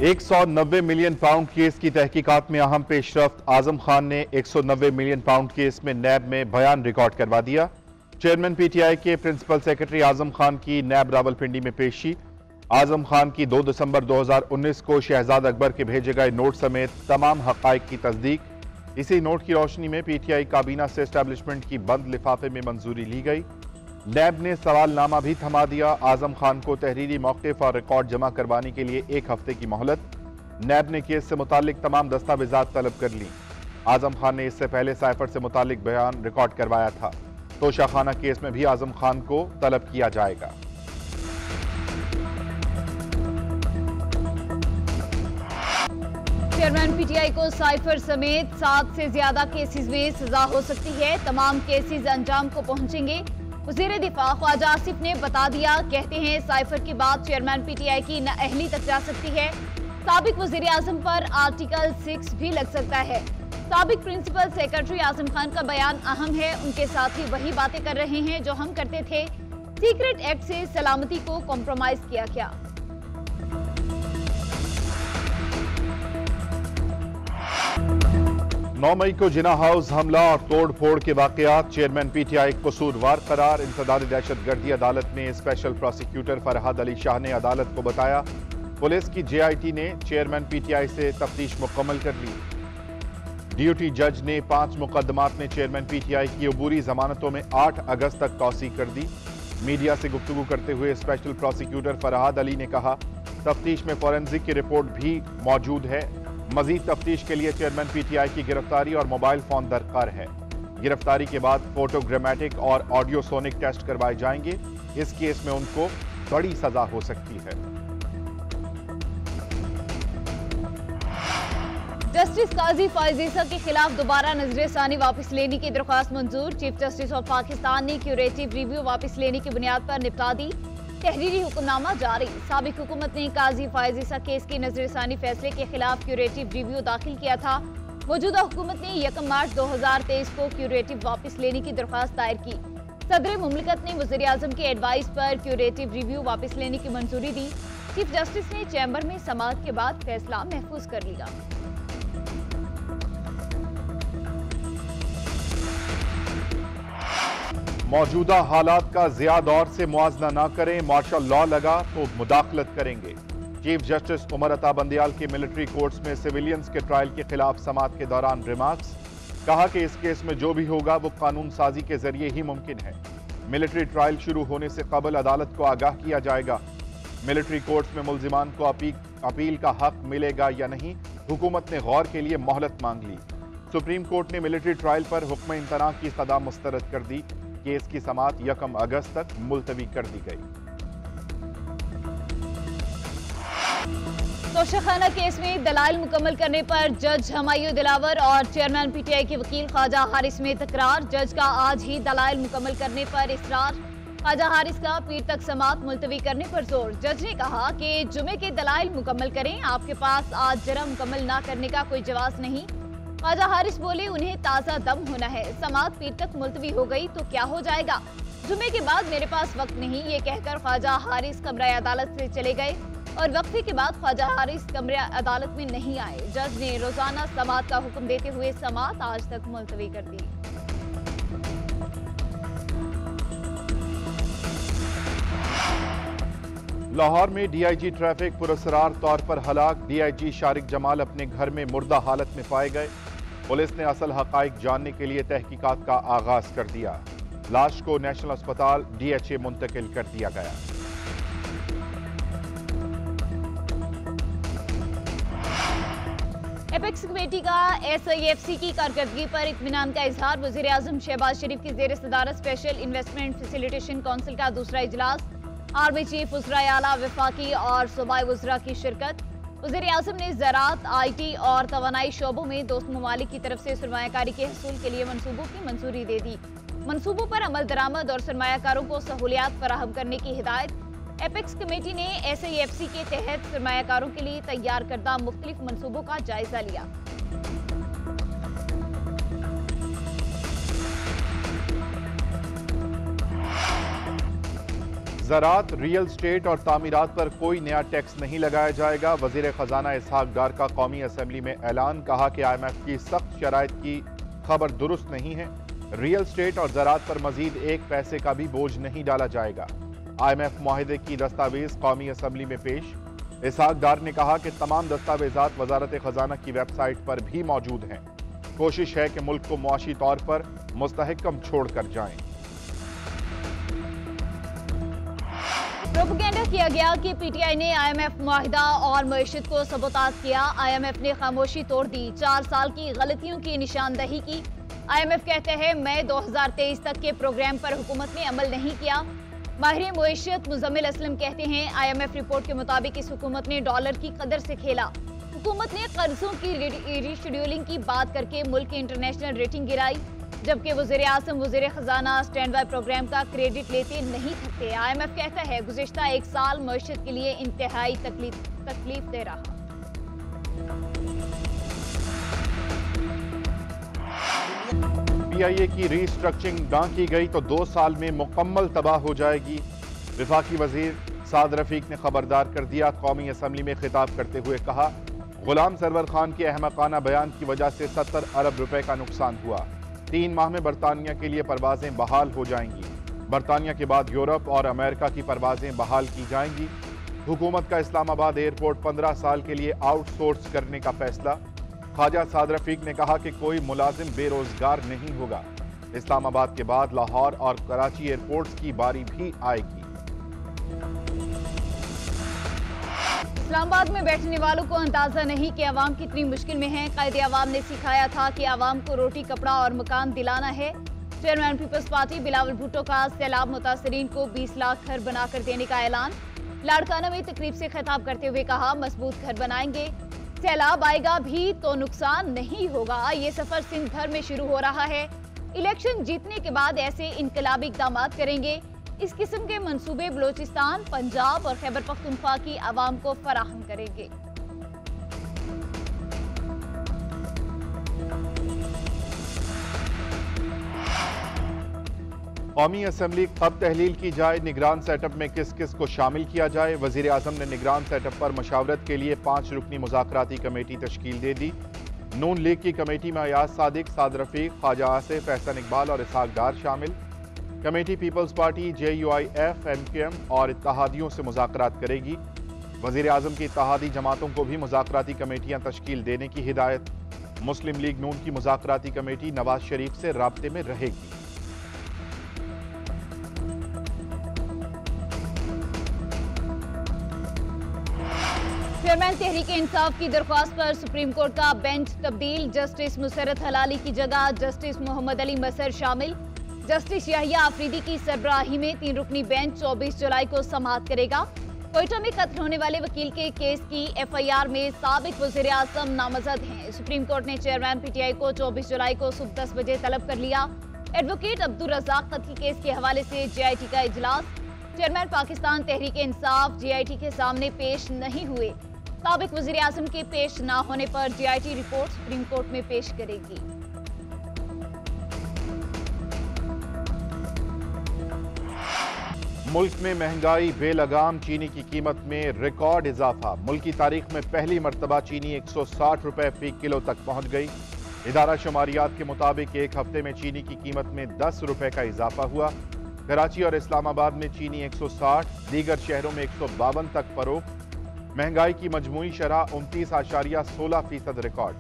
190 million pound case की तहकीकात में अहम पेशरफ्त। आजम खान ने 190 मिलियन पाउंड केस में नैब में बयान रिकॉर्ड करवा दिया। चेयरमैन पीटीआई के प्रिंसिपल सेक्रेटरी आजम खान की नैब रावलपिंडी में पेशी। आजम खान की 2 दिसंबर 2019 को शहजाद अकबर के भेजे गए नोट समेत तमाम हकाइक की तस्दीक। इसी नोट की रोशनी में पीटीआई काबीना से एस्टैब्लिशमेंट की बंद लिफाफे में मंजूरी ली गई। नैब ने सवालनामा भी थमा दिया। आजम खान को तहरीरी मौक़िफ़ और रिकॉर्ड जमा करवाने के लिए 1 हफ्ते की मोहलत। नैब ने केस से मुतालिक तमाम दस्तावेजात तलब कर ली। आजम खान ने इससे पहले साइफर से मुतालिक बयान रिकॉर्ड करवाया था। तोशाखाना केस में भी आजम खान को तलब किया जाएगा। चेयरमैन पीटीआई को साइफर समेत 7 से ज्यादा केसेस में सजा हो सकती है। तमाम केसेस अंजाम को पहुंचेंगे। वज़ीर दिफा ख्वाजा आसिफ ने बता दिया, कहते हैं साइफर के बाद चेयरमैन पीटीआई की नाअहली तक जा सकती है। साबिक वज़ीर आज़म पर आर्टिकल 6 भी लग सकता है। साबिक प्रिंसिपल सेक्रेटरी आजम खान का बयान अहम है। उनके साथी वही बातें कर रहे हैं जो हम करते थे। सीक्रेट एक्ट से सलामती को कॉम्प्रोमाइज किया क्या? 9 मई को जिना हाउस हमला और तोड़ फोड़ के वाकयात। चेयरमैन पीटीआई कसूरवार करार। इंसदाद दहशतगर्दी अदालत ने स्पेशल प्रोसिक्यूटर फरहाद अली शाह ने अदालत को बताया। पुलिस की जेआईटी ने चेयरमैन पीटीआई से तफ्तीश मुकम्मल कर ली। ड्यूटी जज ने 5 मुकदमात में चेयरमैन पीटीआई की अबूरी जमानतों में 8 अगस्त तक तौसीक कर दी। मीडिया से गुफ्तगू करते हुए स्पेशल प्रोसिक्यूटर फरहाद अली ने कहा, तफ्तीश में फॉरेंसिक की रिपोर्ट भी मौजूद है। मजीद तफ्तीश के लिए चेयरमैन पीटीआई की गिरफ्तारी और मोबाइल फोन दरकार है। गिरफ्तारी के बाद फोटोग्रामेटिक और ऑडियोसोनिक टेस्ट करवाए जाएंगे। इस केस में उनको बड़ी सजा हो सकती है। जस्टिस काजी फायजीसा के खिलाफ दोबारा नजरसानी वापस लेने की दरख्वास्त मंजूर। चीफ जस्टिस ऑफ पाकिस्तान ने क्यूरेटिव रिव्यू वापस लेने की बुनियाद पर निपटा दी। तहरीरी हुक्मनामा जारी। साबिक हुकूमत ने काजी फायजीसा केस के नजरसानी फैसले के खिलाफ क्यूरेटिव रिव्यू दाखिल किया था। मौजूदा हुकूमत ने 1 मार्च 2023 को क्यूरेटिव वापस लेने की दरख्वास्त दायर की। सदर मुमलिकत ने वज़ीर आज़म के एडवाइस पर क्यूरेटिव रिव्यू वापस लेने की मंजूरी दी। चीफ जस्टिस ने चैम्बर में समाअत के बाद फैसला महफूज कर लिया। मौजूदा हालात का ज़िया दौर से मुआजना ना करें। मार्शल लॉ लगा तो मुदाखलत करेंगे। चीफ जस्टिस उमर अता बंदियाल के मिलिट्री कोर्ट्स में सिविलियंस के ट्रायल के खिलाफ समाअत के दौरान रिमार्क्स। कहा कि इस केस में जो भी होगा वो कानून साजी के जरिए ही मुमकिन है। मिलिट्री ट्रायल शुरू होने से कबल अदालत को आगाह किया जाएगा। मिलिट्री कोर्ट्स में मुल्जिमान को अपील का हक मिलेगा या नहीं, हुकूमत ने गौर के लिए मोहलत मांग ली। सुप्रीम कोर्ट ने मिलिट्री ट्रायल पर हुक्म इम्तना की सदा मुस्तरद कर दी। केस की समाअत 1 अगस्त तक मुलतवी कर दी गई। तोशाखाना केस में दलाइल मुकम्मल करने पर जज हमायूं दिलावर और चेयरमैन पीटीआई के वकील ख्वाजा हारिस में तकरार। जज का आज ही दलाइल मुकम्मल करने पर इसरार। ख्वाजा हारिस का पीर तक समाअत मुलतवी करने पर जोर। जज ने कहा कि जुमे के दलाइल मुकम्मल करें। आपके पास आज जरा मुकम्मल ना करने का कोई जवाब नहीं। ख्वाजा हारिस बोले, उन्हें ताज़ा दम होना है। समाअत पीर तक मुलतवी हो गई तो क्या हो जाएगा? जुमे के बाद मेरे पास वक्त नहीं, ये कहकर ख्वाजा हारिस कमरा अदालत से चले गए और वक्फे के बाद ख्वाजा हारिस कमरा अदालत में नहीं आए। जज ने रोजाना समाअत का हुक्म देते हुए समाअत आज तक मुलतवी कर दी। लाहौर में डीआईजी ट्रैफिक पुरस्कार तौर पर हलाक। डीआईजी शारिक जमाल अपने घर में मुर्दा हालत में पाए गए। पुलिस ने असल हकाइक जानने के लिए तहकीकात का आगाज कर दिया। लाश को नेशनल अस्पताल डीएचए मुंतकिल कर दिया गया। एपेक्स कमेटी का एसआईएफसी की कारकर्दगी पर इत्मीनान का इजहार। वज़ीर आज़म शहबाज शरीफ की ज़ेर सदारत स्पेशल इन्वेस्टमेंट फैसिलिटेशन काउंसिल का दूसरा इजलास। आर्मी चीफ, वज़राए आला, वफाकी और सूबाई वज़रा की शिरकत। वज़ीर आज़म ने ज़राअत, IT और तवानाई शोबों में दोस्त ममालिक की तरफ से सरमायाकारी के हसूल के लिए मनसूबों की मंजूरी दे दी। मनसूबों पर अमल दरामद और सरमायाकारों को सहूलियात फराहम करने की हिदायत। एपेक्स कमेटी ने SIFC के तहत सरमायाकारों के लिए तैयार करदा मुख्तलिफ मनसूबों का जायजा लिया। ज़राअत, रियल स्टेट और तामीरात पर कोई नया टैक्स नहीं लगाया जाएगा। वज़ीर ख़जाना इसहाक डार का कौमी असम्बली में ऐलान। कहा कि IMF की सख्त शराइत की खबर दुरुस्त नहीं है। रियल स्टेट और ज़राअत पर मजीद एक पैसे का भी बोझ नहीं डाला जाएगा। IMF मुआहिदे की दस्तावेज कौमी असम्बली में पेश। इसहाक डार ने कहा कि तमाम दस्तावेजात वजारत ख़जाना की वेबसाइट पर भी मौजूद हैं। कोशिश है कि मुल्क को मुआशी तौर पर मुस्तहकम छोड़कर जाएं। प्रोपेगेंडा किया गया कि PTI ने IMF मुआहिदा और मईशत को सबोताज किया। IMF ने खामोशी तोड़ दी, 4 साल की गलतियों की निशानदही की। IMF कहते हैं मई 2023 तक के प्रोग्राम पर हुकूमत ने अमल नहीं किया। माहिर मुईशत मुजम्मिल असलम कहते हैं IMF रिपोर्ट के मुताबिक इस हुकूमत ने डॉलर की कदर से खेला। हुकूमत ने कर्जों की रीशेड्यूलिंग की बात करके मुल्क की इंटरनेशनल रेटिंग गिराई, जबकि वज़ीर आज़म वज़ीर ख़जाना स्टैंड बाय प्रोग्राम का क्रेडिट लेते नहीं थकते। IMF कहता है गुज़िश्ता 1 साल मईशत के लिए इंतहाई तकलीफ दे रहा। PIA की रीस्ट्रक्चरिंग ना की गई तो 2 साल में मुकम्मल तबाह हो जाएगी। विफाकी वजीर साद रफीक ने खबरदार कर दिया। कौमी असम्बली में खिताब करते हुए कहा, गुलाम सरवर खान के अहमकाना बयान की वजह से 70 अरब रुपए का नुकसान हुआ। 3 माह में बरतानिया के लिए परवाजें बहाल हो जाएंगी। बरतानिया के बाद यूरोप और अमेरिका की परवाजें बहाल की जाएंगी। हुकूमत का इस्लामाबाद एयरपोर्ट 15 साल के लिए आउटसोर्स करने का फैसला। ख्वाजा साद रफीक ने कहा कि कोई मुलाजिम बेरोजगार नहीं होगा। इस्लामाबाद के बाद लाहौर और कराची एयरपोर्ट्स की बारी भी आएगी। इस्लामाबाद में बैठने वालों को अंदाजा नहीं कि अवाम कितनी मुश्किल में है। कायदे अवाम ने सिखाया था कि अवाम को रोटी, कपड़ा और मकान दिलाना है। Chairman Peoples Party Bilawal Bhutto का सैलाब मुतासरीन को 20 लाख घर बनाकर देने का ऐलान। लाड़काना में तकरीब से खिताब करते हुए कहा, मजबूत घर बनाएंगे, सैलाब आएगा भी तो नुकसान नहीं होगा। ये सफर सिंध भर में शुरू हो रहा है। इलेक्शन जीतने के बाद ऐसे इनकलाबी इक़दाम करेंगे। इस किस्म के मंसूबे बलोचिस्तान, पंजाब और खैबर पख्तूनख्वा की आवाम को फराहम करेंगे। कौमी असम्बली कब तहलील की जाए, निगरान सेटअप में किस किस को शामिल किया जाए। वजीर आजम ने निगरान सेटअप पर मशावरत के लिए 5 रुकनी मुज़ाकराती कमेटी तश्कील दे दी। नून लीग की कमेटी में अयाज सादिक, साद रफीक, ख्वाजा आसिफ, एहसन इकबाल और इसहाक डार शामिल। Committee Peoples Party, JUIF, MQM और इत्तहादियों से मुज़ाकरात करेगी। वजीर आजम की इत्तहादी जमातों को भी मुज़ाकराती कमेटियाँ तश्कील देने की हिदायत। मुस्लिम लीग नून की मुज़ाकराती कमेटी नवाज शरीफ से राब्ते में रहेगी। चेयरमैन तहरीक इंसाफ की दरख्वास्त पर सुप्रीम कोर्ट का बेंच तब्दील। जस्टिस मुसरत हलाली की जगह जस्टिस मोहम्मद अली मसर शामिल। जस्टिस याहिया आफरीदी की सरबराही में 3 रुकनी बेंच 24 जुलाई को समाअत करेगा। कोयटा में कत्ल होने वाले वकील के केस की FIR में साबिक वज़ीर आज़म नामजद हैं। सुप्रीम कोर्ट ने चेयरमैन PTI को 24 जुलाई को सुबह 10 बजे तलब कर लिया। एडवोकेट अब्दुल रज़ाक कत्ल केस के हवाले से JIT का इजलास। चेयरमैन पाकिस्तान तहरीक इंसाफ JIT के सामने पेश नहीं हुए। साबिक वज़ीर आज़म के पेश न होने पर JIT रिपोर्ट सुप्रीम कोर्ट में पेश करेगी। मुल्क में महंगाई बेलगाम, चीनी की कीमत में रिकॉर्ड इजाफा। मुल्क की तारीख में पहली मरतबा चीनी 160 रुपए फी किलो तक पहुंच गई। इदारा शुमारियात के मुताबिक एक हफ्ते में चीनी की कीमत में 10 रुपए का इजाफा हुआ। कराची और इस्लामाबाद में चीनी 160, दीगर शहरों में 152 तक फरोख्त। महंगाई की मजमूई शरह 29.16% रिकॉर्ड।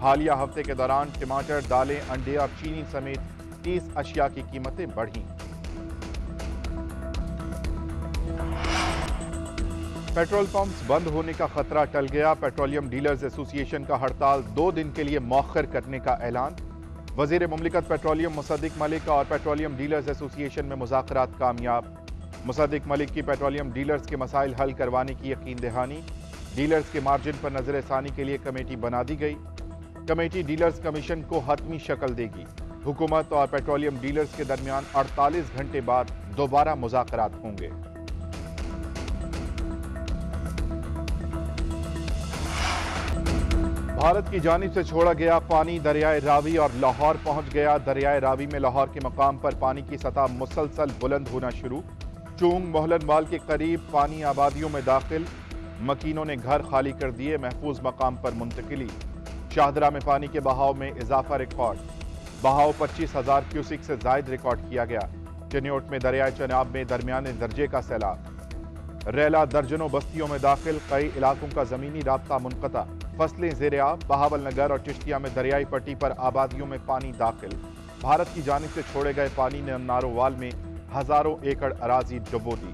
हालिया हफ्ते के दौरान टमाटर, दालें, अंडे और चीनी समेत 30 अशिया की कीमतें बढ़ी। पेट्रोल पंप्स बंद होने का खतरा टल गया। पेट्रोलियम डीलर्स एसोसिएशन का हड़ताल 2 दिन के लिए मौखर करने का ऐलान। वजीर मुमलिकत पेट्रोलियम मुसद्दिक मलिक और पेट्रोलियम डीलर्स एसोसिएशन में मुज़ाकरात कामयाब। मुसद्दिक मलिक की पेट्रोलियम डीलर्स के मसाइल हल करवाने की यकीन दहानी। डीलर्स के मार्जिन पर नजरसानी के लिए कमेटी बना दी गई। कमेटी डीलर्स कमीशन को हतमी शक्ल देगी। हुकूमत और पेट्रोलियम डीलर्स के दरमियान 48 घंटे बाद दोबारा मुज़ाकरात होंगे। भारत की जानिब से छोड़ा गया पानी दरियाए रावी और लाहौर पहुंच गया। दरियाए रावी में लाहौर के मकाम पर पानी की सतह मुसलसल बुलंद होना शुरू। चूंग मोहलनवाल के करीब पानी आबादियों में दाखिल, मकीनों ने घर खाली कर दिए, महफूज मकाम पर मुंतकिली। शाहदरा में पानी के बहाव में इजाफा रिकॉर्ड, बहाव 25,000 क्यूसिक से जायद रिकॉर्ड किया गया। चिन्योट में दरियाए चनाब में दरमियाने दर्जे का सैलाब। रेला दर्जनों बस्तियों में दाखिल, कई इलाकों का जमीनी राब्ता मुनक़ता। फसलें ज़ेर-ए-आब, बहावल नगर और चिश्तिया में दरियाई पट्टी पर आबादियों में पानी दाखिल। भारत की जानिब से छोड़े गए पानी ने नारोवाल में हजारों एकड़ अराजी डुबो दी।